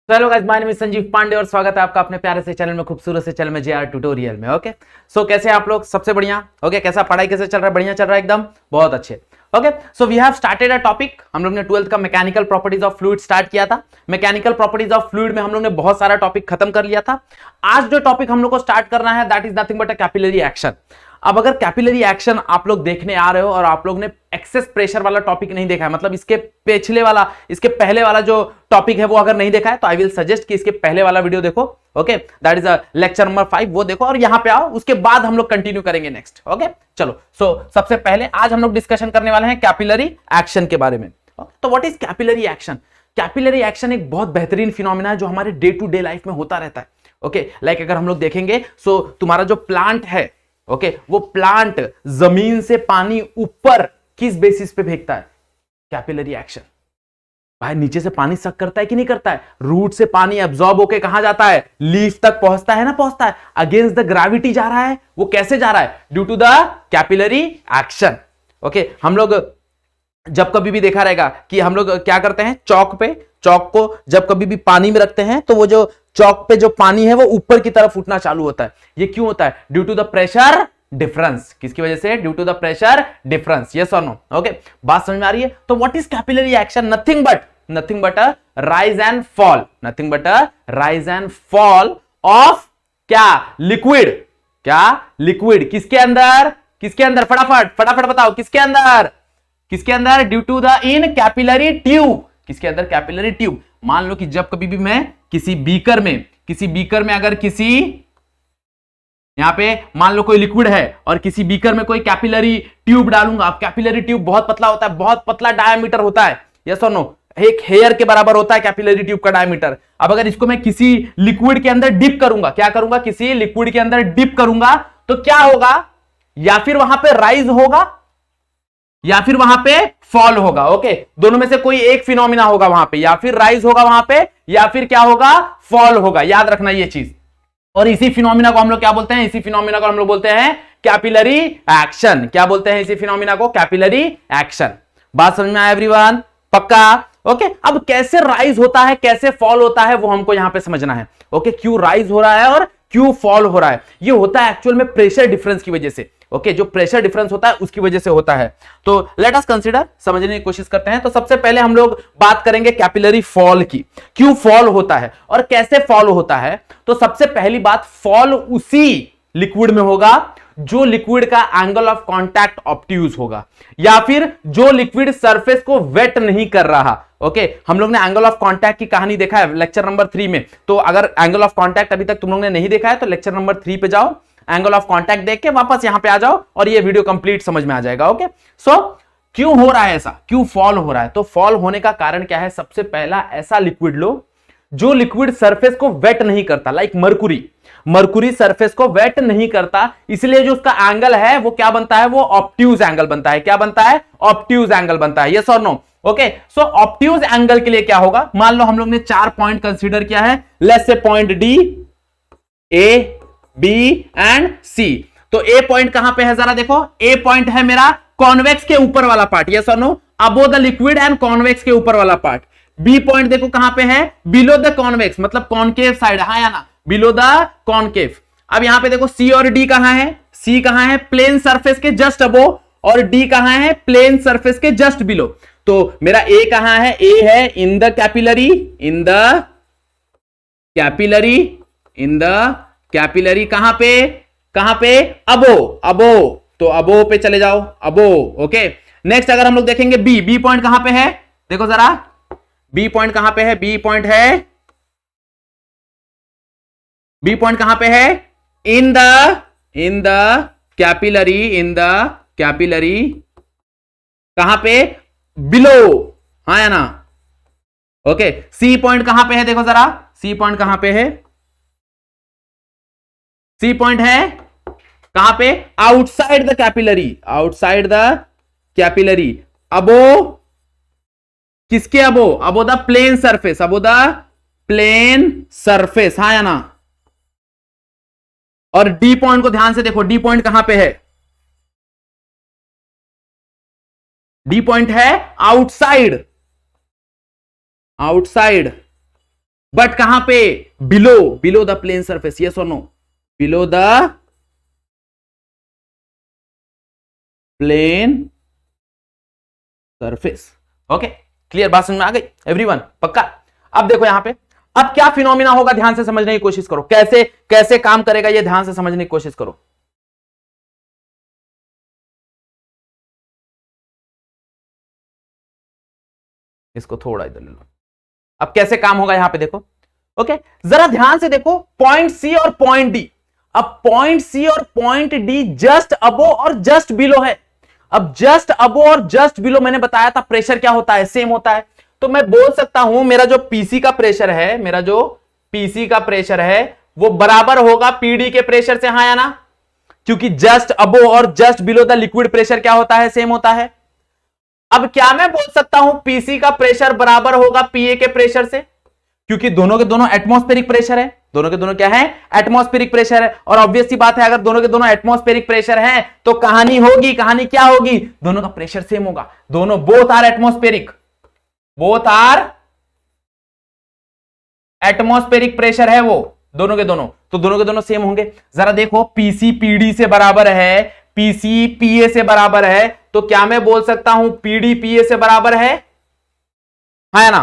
तो hello guys, my name is Sanjeev Pandey और स्वागत है आपका अपने प्यारे से चैनल में, खूबसूरत से चैनल में, जेआर ट्यूटोरियल में। ओके सो कैसे हैं आप लोग? सबसे बढ़िया। ओके कैसा पढ़ाई कैसे चल रहा है? बढ़िया चल रहा है एकदम, बहुत अच्छे। Okay so we have started a topic. हम लोग ने 12th का mechanical properties of fluid start किया था। मैकेनिकल प्रॉपर्टीज ऑफ फ्लूइड में हम लोग ने बहुत सारा टॉपिक खत्म कर लिया था। आज जो टॉपिक हम लोग को स्टार्ट करना है that is nothing but a capillary action. अब अगर कैपिलरी एक्शन आप लोग देखने आ रहे हो और आप लोग ने एक्सेस प्रेशर वाला टॉपिक नहीं देखा है, मतलब इसके पहले वाला जो टॉपिक है वो अगर नहीं देखा है तो आई विल सजेस्ट कि इसके पहले वाला वीडियो देखो। Okay that is lecture number 5, वो देखो और यहां पे आओ, उसके बाद हम लोग कंटिन्यू करेंगे नेक्स्ट। ओके चलो सबसे पहले आज हम लोग डिस्कशन करने वाले हैं कैपिलरी एक्शन के बारे में। तो what is capillary action? Capillary action एक बहुत बेहतरीन फिनोमिना है जो हमारे डे टू डे लाइफ में होता रहता है। ओके लाइक अगर हम लोग देखेंगे तुम्हारा जो प्लांट है, ओके वो प्लांट जमीन से पानी ऊपर किस बेसिस पे फेंकता है? Capillary action. भाई नीचे से पानी सक करता है कि नहीं करता है? रूट से पानी एब्जॉर्ब होके कहां जाता है? लीफ तक पहुंचता है ना, पहुंचता है। अगेंस्ट द ग्रेविटी जा रहा है। वो कैसे जा रहा है? Due to the capillary action. Okay हम लोग जब कभी भी देखा रहेगा कि हम लोग क्या करते हैं, चौक को जब कभी भी पानी में रखते हैं तो वो जो चौक पे जो पानी है वो ऊपर की तरफ उठना चालू होता है। ये क्यों होता है? Due to the pressure difference. किसकी वजह से? Due to the pressure difference. Yes और नो? ओके बात समझ में आ रही है? तो what is capillary action? Nothing but a rise and fall. Nothing but a rise and fall of क्या? लिक्विड। क्या? लिक्विड। किसके अंदर फटाफट बताओ, किसके अंदर? Due to the in capillary tube. किसके अंदर? Capillary tube. मान लो कि जब कभी भी मैं किसी बीकर में अगर यहां पे मान लो कोई लिक्विड है और किसी बीकर में कोई कैपिलरी ट्यूब डालूंगा। अब कैपिलरी ट्यूब बहुत पतला होता है, बहुत पतला डायमीटर होता है। यस और नो? एक हेयर के बराबर होता है कैपिलरी ट्यूब का डायमीटर। अब अगर इसको मैं किसी लिक्विड के अंदर डिप करूंगा, क्या करूंगा? किसी लिक्विड के अंदर डिप करूंगा तो क्या होगा? या फिर वहां पे राइज होगा या फिर वहां पे फॉल होगा। ओके दोनों में से कोई एक फिनोमिना होगा वहां पे, या फिर राइज होगा वहां पे या फिर क्या होगा? फॉल होगा। याद रखना ये चीज। और इसी फिनोमिना को हम लोग क्या बोलते हैं? इसी फिनोमिना को हम लोग बोलते हैं कैपिलरी एक्शन। क्या बोलते हैं इसी फिनोमिना को? Capillary action. बात समझ में आया एवरीवन? पक्का? ओके अब कैसे राइज होता है, कैसे फॉल होता है, वो हमको यहां पे समझना है। ओके क्यों राइज हो रहा है और क्यों फॉल हो रहा है? ये होता है एक्चुअल में प्रेशर डिफरेंस की वजह से। ओके जो प्रेशर डिफरेंस होता है उसकी वजह से होता है। तो लेट अस कंसीडर, समझने की कोशिश करते हैं। तो सबसे पहले हम लोग बात करेंगे कैपिलरी फॉल की। क्यों फॉल होता है और कैसे फॉल होता है? तो सबसे पहली बात, फॉल उसी लिक्विड में होगा जो लिक्विड का एंगल ऑफ कांटेक्ट ऑब्ट्यूज होगा, या फिर जो लिक्विड सरफेस को वेट नहीं कर रहा। ओके हम लोग ने एंगल ऑफ कांटेक्ट की कहानी देखा है लेक्चर नंबर 3 में। तो अगर एंगल ऑफ कांटेक्ट अभी तक तुम लोग ने नहीं देखा है तो लेक्चर नंबर 3 पे जाओ, एंगल ऑफ कांटेक्ट देख के वापस यहां पे आ जाओ और ये वीडियो कंप्लीट समझ में आ जाएगा। ओके सो क्यों हो रहा है ऐसा? क्यों फॉल हो रहा है? तो फॉल होने का कारण क्या है? सबसे पहला, ऐसा लिक्विड लो जो लिक्विड सरफेस को वेट नहीं करता, लाइक मरकुरी सरफेस को वेट नहीं करता, इसलिए जो उसका एंगल है वो क्या बनता है? वो ऑब्ट्यूज एंगल बनता है। क्या बनता है? ऑब्ट्यूज एंगल बनता है। यस और no? Okay so obtuse angle के लिए क्या होगा? मान लो हम लोग ने 4 पॉइंट कंसीडर किया है, let's say point D, A, B and C. तो ए पॉइंट कहां पे है जरा देखो? ए पॉइंट है मेरा कॉन्वेक्स के ऊपर वाला पार्ट। यस और no? Above the liquid and convex के ऊपर वाला पार्ट। बी पॉइंट देखो कहां पे है? बिलो द कॉन्वेक्स, मतलब कॉनकेव साइड। हाँ या ना? Below the concave. अब यहां पे देखो सी और डी कहां है? सी कहां है? प्लेन सरफेस के जस्ट अबो, और डी कहां है? प्लेन सरफेस के जस्ट बिलो। तो मेरा ए कहां है? ए है इन द कैपिलरी, कहां पे? अबो। तो अबो पे चले जाओ, अबो। ओके नेक्स्ट अगर हम लोग देखेंगे बी पॉइंट कहां पे है? देखो जरा बी पॉइंट कहां पे है? बी पॉइंट कहां पे है? इन द कैपिलरी, कहां पे? बिलो। हाँ या ना? ओके सी पॉइंट कहां पे है? देखो जरा सी पॉइंट कहां पे है? सी पॉइंट है कहां पे? आउटसाइड द कैपिलरी, अबो किसके? Above the plane surface. हाँ या ना? और डी पॉइंट को ध्यान से देखो, डी पॉइंट कहां पे है? डी पॉइंट है आउटसाइड बट कहां पे, below, below the plane surface, yes और no, below the plane surface. Okay, clear, बात समझ में आ गई एवरीवन, पक्का। अब देखो यहां पे, अब क्या फिनोमिना होगा, ध्यान से समझने की कोशिश करो, कैसे कैसे काम करेगा ये, ध्यान से समझने की कोशिश करो। इसको थोड़ा इधर ले लो। अब कैसे काम होगा यहां पे देखो, ओके, जरा ध्यान से देखो, पॉइंट सी और पॉइंट डी, अब पॉइंट सी और पॉइंट डी जस्ट अबो और जस्ट बिलो है। अब जस्ट अबो और जस्ट बिलो मैंने बताया था प्रेशर क्या होता है, सेम होता है। तो मैं बोल सकता हूं मेरा जो पीसी का प्रेशर है, मेरा जो पीसी का प्रेशर है वो बराबर होगा पीडी के प्रेशर से, हाँ या ना, क्योंकि जस्ट अबो और just below the liquid pressure क्या होता है, सेम होता है। अब क्या मैं बोल सकता हूं पीसी का प्रेशर बराबर होगा पीए के प्रेशर से, क्योंकि दोनों के दोनों एटमॉस्फेरिक प्रेशर है, दोनों के दोनों क्या है, एटमॉस्फेरिक प्रेशर है। और ऑब्वियस सी बात है, अगर दोनों के दोनों एटमॉस्फेरिक प्रेशर है तो कहानी होगी, कहानी क्या होगी, दोनों का प्रेशर सेम होगा, दोनों both are atmospheric, both are atmospheric pressure है वो दोनों के दोनों, तो दोनों के दोनों सेम होंगे। जरा देखो, पीसी पीडी से बराबर है, पीसी पीए से बराबर है, तो क्या मैं बोल सकता हूं पीडी पीए से बराबर है, हाँ या ना,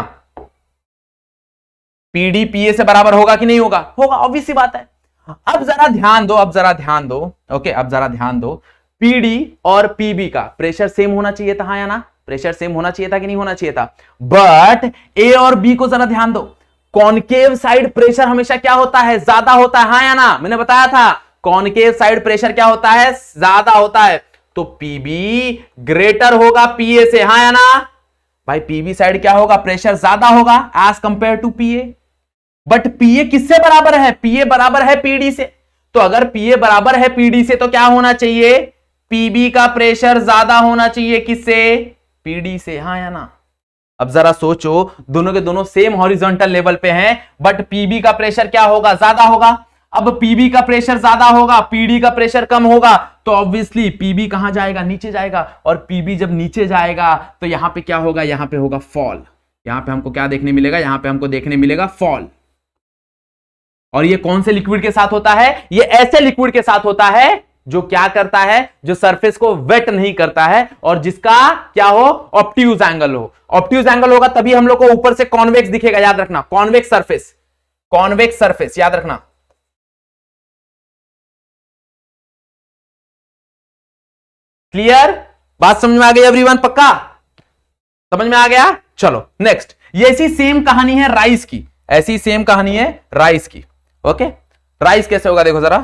पीडी पीए से बराबर होगा कि नहीं होगा, होगा, ऑब्वियस सी बात है। अब जरा ध्यान दो, अब जरा ध्यान दो, ओके, अब जरा ध्यान दो, पीडी और पीबी का प्रेशर सेम होना चाहिए था, हाँ या ना, प्रेशर सेम होना चाहिए था कि नहीं होना चाहिए था। बट ए और बी को जरा ध्यान दो, कॉनकेव साइड प्रेशर हमेशा क्या होता है, ज्यादा होता है, हाँ या ना, मैंने बताया था कॉनकेव साइड प्रेशर क्या होता है, ज्यादा होता है। तो पीबी ग्रेटर होगा पीए से, हाँ या ना, भाई पीबी साइड क्या होगा, प्रेशर ज्यादा होगा as compare to PA. But PA किससे बराबर है, पीए बराबर है पीडी से, तो अगर पीए बराबर है पीडी से तो क्या होना चाहिए, पीबी का प्रेशर ज्यादा होना चाहिए किससे, पीडी से, हाँ या ना। अब जरा सोचो, दोनों के दोनों सेम हॉरिजॉन्टल लेवल पे हैं, बट पीबी का प्रेशर क्या होगा, ज्यादा होगा। अब पीबी का प्रेशर ज्यादा होगा, पीडी का प्रेशर कम होगा, तो ऑब्वियसली पीबी कहां जाएगा, नीचे जाएगा, और पीबी जब नीचे जाएगा तो यहां पे क्या होगा, यहां पे होगा फॉल, यहां पे हमको क्या देखने मिलेगा, यहां पे हमको देखने मिलेगा फॉल। और ये कौन से लिक्विड के साथ होता है, ये ऐसे लिक्विड के साथ होता है जो क्या करता है, जो सरफेस को वेट नहीं करता है, और जिसका क्या हो, ऑब्ट्यूज एंगल हो। ऑब्ट्यूज एंगल होगा तभी हम लोग को ऊपर से कॉन्वेक्स दिखेगा, याद रखना, कॉन्वेक्स सरफेस, कॉन्वेक्स सरफेस, याद रखना। क्लियर, बात समझ में आ गई एवरीवन, पक्का समझ में आ गया। चलो नेक्स्ट, ये ऐसी सेम कहानी है राइस की, ऐसी सेम कहानी है राइस की। ओके, राइस कैसे होगा, देखो जरा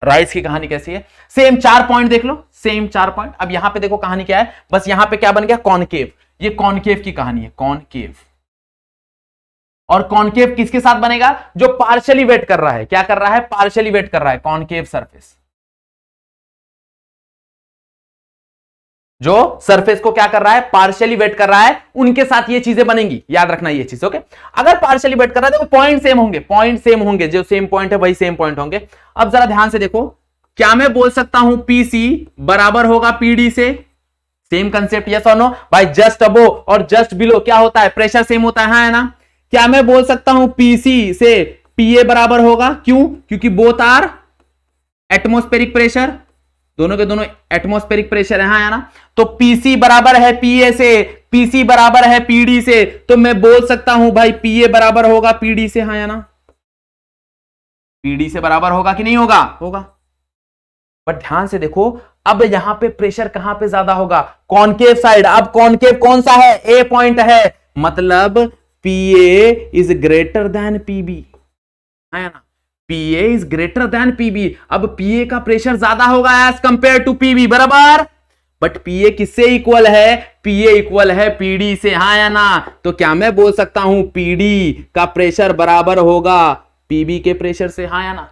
राइस की कहानी कैसी है, सेम 4 पॉइंट देख लो, सेम 4 पॉइंट। अब यहां पे देखो कहानी क्या है, बस यहां पे क्या बन गया, कॉनकेव, ये कॉनकेव की कहानी है, कॉनकेव। और कॉनकेव किसके साथ बनेगा, जो पार्शियली वेट कर रहा है, क्या कर रहा है, पार्शियली वेट कर रहा है, कॉनकेव सरफेस, जो सरफेस को क्या कर रहा है, पार्शियली वेट कर रहा है, उनके साथ ये चीजें बनेंगी, याद रखना ये चीज। ओके, अगर पार्शियली वेट कर रहा है तो पॉइंट सेम होंगे, पॉइंट सेम होंगे, जो सेम पॉइंट है वही सेम पॉइंट होंगे। अब जरा ध्यान से देखो, क्या मैं बोल सकता हूं पीसी बराबर होगा पीडी से, सेम कंसेप्ट, यस और नो, भाई जस्ट अबो और जस्ट बिलो क्या होता है, प्रेशर सेम होता है, हाँ है ना। क्या मैं बोल सकता हूं पीसी से पीए बराबर होगा, क्यों, क्योंकि बोथ आर एटमॉस्फेरिक प्रेशर, दोनों के दोनों एटमॉस्फेरिक प्रेशर है, हाँ है ना। तो पीसी बराबर है पीए से, पीसी बराबर है पीडी से, तो मैं बोल सकता हूं भाई पीए बराबर होगा पीडी से, हाँ या ना, पीडी से बराबर होगा कि नहीं होगा, होगा। बट ध्यान से देखो, अब यहां पे प्रेशर कहां पे ज्यादा होगा, कॉनकेव साइड। अब कॉनकेव कौन सा है, ए पॉइंट है, मतलब पीए इज ग्रेटर देन पीबी, है ना, पीए इज ग्रेटर देन पीबी। अब पीए का प्रेशर ज्यादा होगा एज कंपेयर टू पीबी, बराबर। बट पीए किससे इक्वल है, पीए इक्वल है पीडी से, हाँ या ना। तो क्या मैं बोल सकता हूं पीडी का प्रेशर बराबर होगा पीबी के प्रेशर से, हाँ या ना,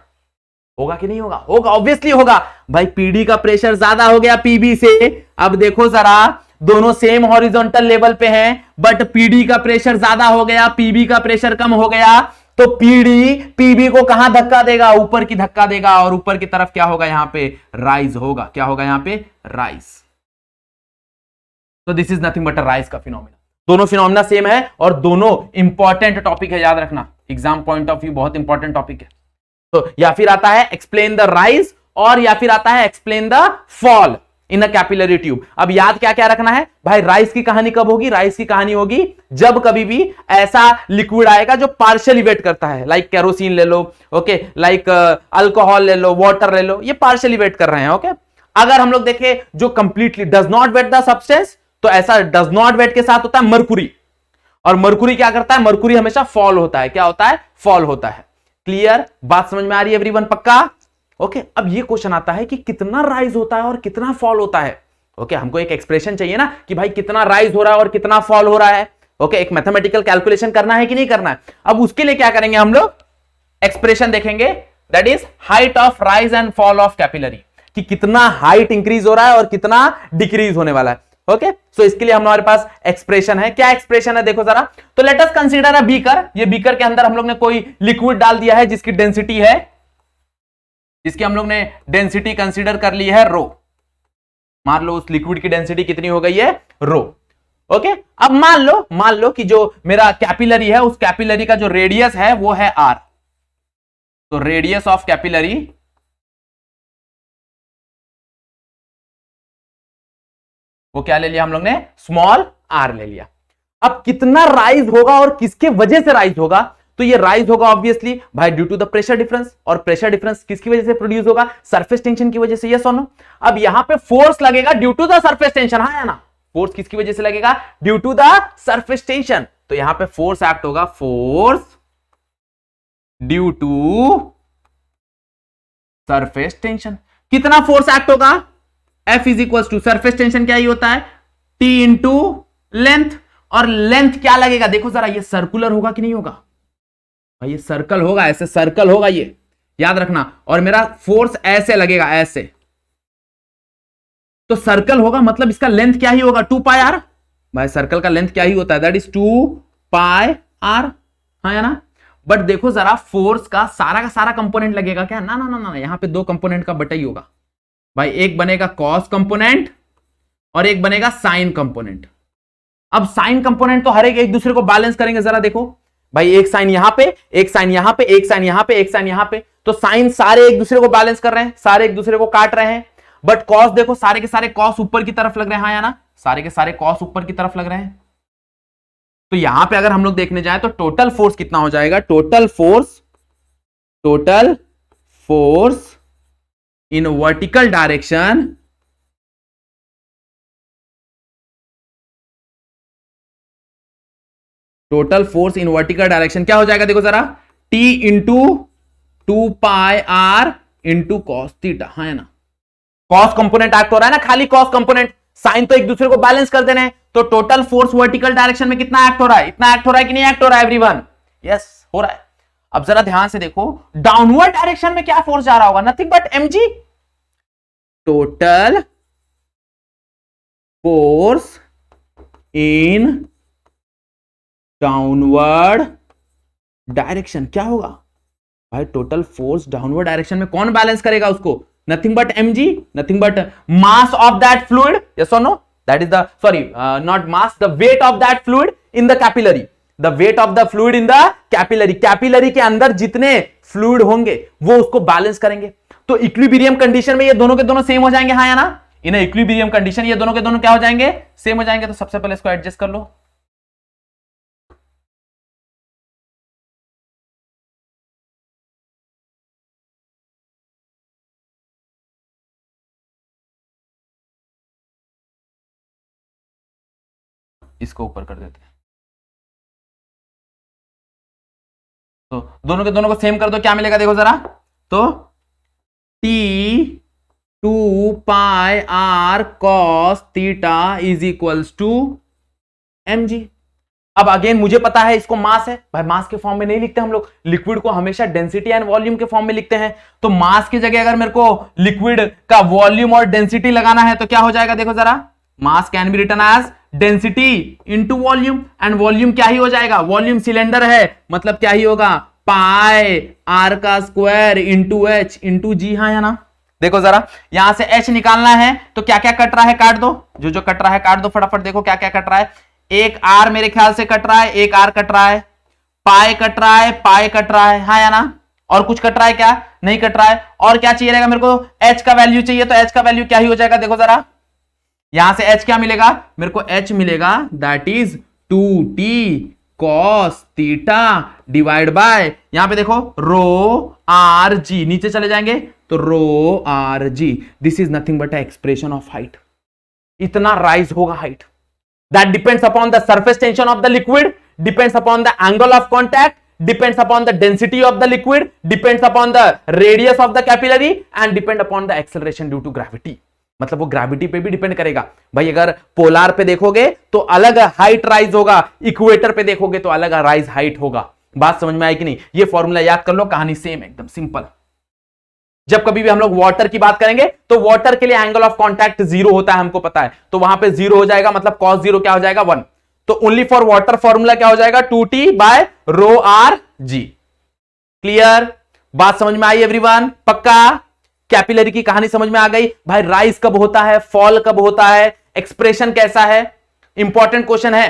होगा कि नहीं होगा, होगा, ऑब्वियसली होगा। भाई पीडी का प्रेशर ज्यादा हो गया पीबी से। अब देखो जरा, दोनों सेम हॉरिजॉन्टल लेवल पे हैं, बट पीडी का प्रेशर ज्यादा हो गया, पीबी का प्रेशर कम हो गया, तो पीडी पीबी को कहां धक्का देगा, ऊपर की धक्का देगा, और ऊपर की तरफ क्या होगा, यहां पे राइज होगा, क्या होगा यहां पे, राइज। तो this is nothing but a rise का फिनोमिना। दोनों फिनोमेना सेम है और दोनों इंपॉर्टेंट टॉपिक है, याद रखना, एग्जाम पॉइंट ऑफ व्यू बहुत इंपॉर्टेंट टॉपिक है। तो या फिर आता है एक्सप्लेन द राइज और या फिर आता है explain the fall in a capillary tube. अब याद क्या क्या रखना है भाई, राइज की कहानी कब होगी? राइज की कहानी होगी जब कभी भी ऐसा लिक्विड आएगा जो पार्शियली वेट करता है, लाइक केरोसिन ले लो, ओके, लाइक अल्कोहल ले लो, वाटर ले लो, ये पार्शियली वेट कर रहे हैं, ओके। अगर हम लोग देखें जो completely does not wet the substance, तो ऐसा डज नॉट वेट के साथ होता है मरकुरी, और मरकुरी क्या करता है? मरकुरी हमेशा फॉल होता है। क्या होता है? फॉल होता है। क्लियर? बात समझ में आ रही है एवरीवन? पक्का? ओके। अब ये क्वेश्चन आता है कि कितना राइज होता है और कितना फॉल होता है। ओके, हमको एक एक्सप्रेशन चाहिए ना कि भाई कितना राइज हो रहा है और कितना फॉल हो रहा है। ओके, एक मैथमेटिकल कैलकुलेशन करना है कि नहीं करना है। अब उसके लिए क्या करेंगे हम लोग? एक्सप्रेशन देखेंगे, that is height of rise and fall of capillary, कि कितना हाइट इंक्रीज हो रहा है और कितना डिक्रीज होने वाला है। ओके, सो इसके लिए हमारे पास एक्सप्रेशन है। क्या एक्सप्रेशन है देखो जरा। तो let us consider a beaker. ये बीकर के अंदर हम लोग ने कोई लिक्विड डाल दिया है जिसकी डेंसिटी है, जिसकी हम लोग ने डेंसिटी कंसीडर कर ली है रो। मान लो उस लिक्विड की डेंसिटी कितनी हो गई है? रो। ओके, अब मान लो कि जो मेरा कैपिलरी है उस कैपिलरी का जो रेडियस है वो है आर। तो रेडियस ऑफ कैपिलरी वो क्या ले लिया हम लोग ने? स्मॉल आर ले लिया। अब कितना राइज होगा और किसके वजह से राइज होगा? तो ये राइज होगा ऑब्वियसली भाई due to the pressure difference, और प्रेशर डिफरेंस किसकी वजह से प्रोड्यूस होगा? सरफेस टेंशन की वजह से। यस और नो? अब यहां पे फोर्स लगेगा due to the surface tension, हाँ या ना? फोर्स किसकी वजह से लगेगा? Due to the surface tension. तो यहां पे फोर्स एक्ट होगा, force due to surface tension. कितना फोर्स एक्ट होगा? F is equal to surface tension क्या ही होता है? T into length. और लेंथ क्या लगेगा देखो जरा, ये सर्कुलर होगा कि नहीं होगा? भाई ये सर्कल होगा, ऐसे सर्कल होगा, ये याद रखना। और मेरा फोर्स ऐसे लगेगा, ऐसे, तो सर्कल होगा, मतलब इसका लेंथ क्या ही होगा? 2 पाई आर। भाई सर्कल का लेंथ क्या ही होता है? दैट इज 2 पाई आर, हाँ या ना? बट देखो जरा, फोर्स का सारा कंपोनेंट लगेगा क्या? ना ना ना ना, यहां पे 2 कंपोनेंट का बटा ही होगा भाई। एक बनेगा कॉस कंपोनेंट और एक बनेगा साइन कंपोनेंट। अब साइन कंपोनेंट तो हर एक दूसरे को बैलेंस करेंगे। जरा देखो भाई, एक साइन यहां पे, एक साइन यहां पे, एक साइन यहां पे, एक साइन यहां पे, तो साइन सारे एक दूसरे को बैलेंस कर रहे हैं, सारे एक दूसरे को काट रहे हैं। बट कॉस देखो, सारे के सारे कॉस ऊपर की तरफ लग रहे हैं, हाँ या ना? सारे के सारे कॉस ऊपर की तरफ लग रहे हैं। तो यहां पे अगर हम लोग देखने जाए तो टोटल फोर्स कितना हो जाएगा? Total force in vertical direction, total force in vertical direction क्या हो जाएगा देखो जरा? T into 2 pi R into cos theta, हाँ है ना? कॉस कंपोनेंट एक्ट हो रहा है ना, खाली कॉस कंपोनेंट, साइन तो एक दूसरे को बैलेंस कर देने हैं। तो टोटल फोर्स वर्टिकल डायरेक्शन में कितना एक्ट हो रहा है? इतना एक्ट हो रहा है कि नहीं एक्ट हो रहा है एवरीवन? यस, हो रहा है। अब जरा ध्यान से देखो, डाउनवर्ड डायरेक्शन में क्या फोर्स जा रहा होगा? Nothing but mg। Total force in downward direction क्या होगा भाई? टोटल फोर्स डाउनवर्ड डायरेक्शन में कौन बैलेंस करेगा उसको? Nothing but mg, nothing but mass of that fluid. Yes और no? That is the, sorry not mass, the weight of that fluid in the capillary, the weight of the fluid in the capillary. Capillary के अंदर जितने fluid होंगे वो उसको balance करेंगे। तो equilibrium condition में ये दोनों के दोनों सेम हो जाएंगे, हाँ या ना? इन इक्विलिब्रियम कंडीशन ये दोनों के दोनों क्या हो जाएंगे? सेम हो जाएंगे। तो सबसे पहले इसको एडजस्ट कर लो। इसको ऊपर कर देते हैं, तो दोनों के दोनों को सेम कर दो, क्या मिलेगा देखो जरा। तो T 2 pi R cos theta is equals to mg। अब अगेन मुझे पता है इसको मास है भाई, मास के फॉर्म में नहीं लिखते हम लोग, लिक्विड को हमेशा डेंसिटी एंड वॉल्यूम के फॉर्म में लिखते हैं। तो मास की जगह अगर मेरे को लिक्विड का वॉल्यूम और डेंसिटी लगाना है तो क्या हो जाएगा देखो जरा। Mass can be written as density into volume, and volume क्या ही हो जाएगा? वॉल्यूम सिलेंडर है, मतलब क्या ही होगा? पाई आर का स्क्वायर इंटू एच इंटू जी, हाँ या ना? देखो जरा, यहां से h निकालना है तो क्या क्या कट रहा है काट दो, जो जो कट रहा है काट दो फटाफट। देखो क्या क्या कट रहा है, एक आर मेरे ख्याल से कट रहा है, एक आर कट रहा है, पाए कट रहा है, पाए कट रहा है, हाँ या ना? और कुछ कट रहा है क्या? नहीं कट रहा है। और क्या चाहिए रहेगा मेरे को? एच का वैल्यू चाहिए, तो एच का वैल्यू क्या ही हो जाएगा देखो जरा, यहां से एच क्या मिलेगा मेरे को? एच मिलेगा that is 2t cos theta divide by, यहां पे देखो रो आर जी, नीचे चले जाएंगे तो rho R g, this is nothing but expression of height. इतना राइज होगा height, that depends upon the surface tension of the liquid, depends upon the angle of contact, depends upon the density of the liquid, depends upon the radius of the capillary and depend upon the acceleration due to gravity। मतलब वो gravity पे भी depend करेगा भाई। अगर polar पे देखोगे तो अलग हाइट राइज होगा, इक्वेटर पे देखोगे तो अलग राइज हाइट होगा। बात समझ में आई कि नहीं? ये फॉर्मूला याद कर लो, कहानी सेम एकदम सिंपल। जब कभी भी हम लोग वाटर की बात करेंगे तो वाटर के लिए एंगल ऑफ कॉन्टैक्ट 0 होता है, हमको पता है, तो वहां पे 0 हो जाएगा, मतलब cos 0 क्या हो जाएगा? 1। तो ओनली फॉर वाटर फॉर्मूला क्या हो जाएगा? 2t बाय रो आर जी। क्लियर? बात समझ में आई एवरीवन? पक्का? कैपिलरी की कहानी समझ में आ गई भाई? राइज कब होता है, फॉल कब होता है, एक्सप्रेशन कैसा है, इंपॉर्टेंट क्वेश्चन है।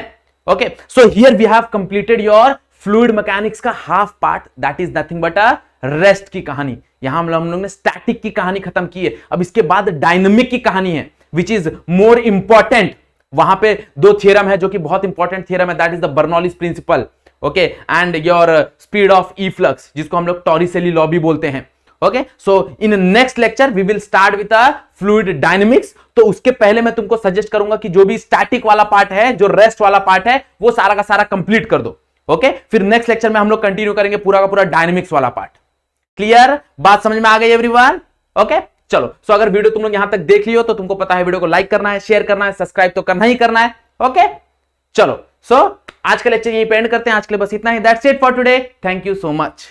Okay, so here we have completed your fluid mechanics का half part, that is nothing but a rest की कहानी। यहां हम लोग ने स्टैटिक की कहानी खत्म की है, अब इसके बाद डायनेमिक की कहानी है विच इज मोर इंपॉर्टेंट। वहां पे दो थियरम है जो कि बहुत इंपॉर्टेंट थियरम है, that is the Bernoulli's principle, okay, and your speed of efflux, जिसको हम लोग टॉरिसेली लॉ भी बोलते हैं। Okay, so in next lecture we will start with a fluid dynamics. तो उसके पहले मैं तुमको सजेस्ट करूंगा कि जो भी स्टैटिक वाला पार्ट है, जो रेस्ट वाला पार्ट है, वो सारा का सारा कंप्लीट कर दो। ओके, फिर नेक्स्ट लेक्चर में हम लोग कंटिन्यू करेंगे पूरा का पूरा डायनेमिक्स वाला पार्ट। क्लियर? बात समझ में आ गई एवरीवन? ओके, चलो। सो अगर वीडियो तुम लोग यहां तक देख लियो तो तुमको पता है वीडियो को लाइक करना है, शेयर करना है, सब्सक्राइब तो करना ही करना है। ओके, चलो। सो आज का लेक्चर यहीं पे एंड करते हैं। आज के लिए बस इतना ही। That's it for today. Thank you so much.